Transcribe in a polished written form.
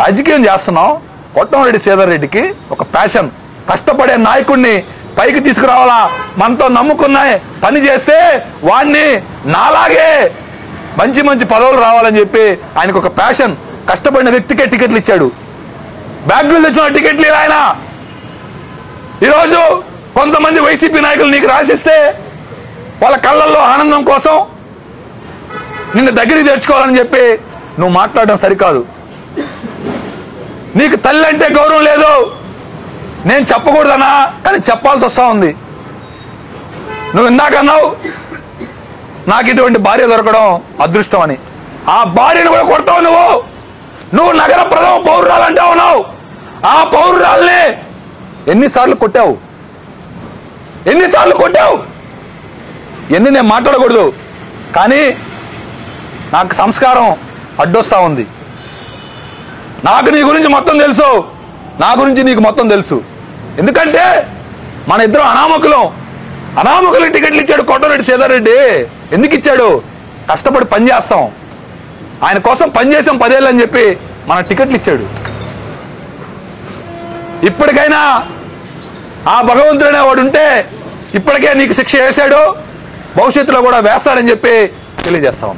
రాజకీయం చేస్తున్నాం. కోటమిరెడ్డి శ్రీధర్ రెడ్డికి ఒక ప్యాషన్, కష్టపడే నాయకుడిని పైకి తీసుకురావాలా, మనతో నమ్ముకున్నాయి పని చేస్తే వాడిని నాలాగే మంచి మంచి పదవులు రావాలని చెప్పి ఆయనకు ఒక ప్యాషన్. కష్టపడిన వ్యక్తికే టికెట్లు ఇచ్చాడు. బ్యాగ్లు తెచ్చిన టికెట్లు ఆయన. ఈరోజు కొంతమంది వైసీపీ నాయకులు నీకు రాసిస్తే వాళ్ళ కళ్ళల్లో ఆనందం కోసం నిన్ను దగ్గరికి తెచ్చుకోవాలని చెప్పి నువ్వు మాట్లాడడం సరికాదు. నీకు తల్లి అంటే గౌరవం లేదు. నేను చెప్పకూడదనా, కానీ చెప్పాల్సి వస్తా ఉంది. నువ్వు ఇందాకన్నావు నాకు ఇటువంటి భార్య దొరకడం అదృష్టం అని. ఆ భార్యను కూడా కొడతావు నువ్వు నగర ప్రథమ పౌరురాలంటావు. ఆ పౌరురాల్ని ఎన్నిసార్లు కొట్టావు? ఎన్ని నేను మాట్లాడకూడదు, కానీ నాకు సంస్కారం అడ్డొస్తా ఉంది. నాకు నీ గురించి మొత్తం తెలుసు, నా గురించి నీకు మొత్తం తెలుసు. ఎందుకంటే మన ఇద్దరం అనామకులకు టికెట్లు ఇచ్చాడు కోటమిరెడ్డి శ్రీధర్ రెడ్డి. ఎందుకు ఇచ్చాడు? కష్టపడి పని చేస్తాం, ఆయన కోసం పనిచేసాం 10 ఏళ్ళు అని చెప్పి మన టికెట్లు ఇచ్చాడు. ఇప్పటికైనా ఆ భగవంతుడనే వాడు ఉంటే ఇప్పటికే నీకు శిక్ష వేశాడు, భవిష్యత్తులో కూడా వేస్తాడని చెప్పి తెలియజేస్తాం.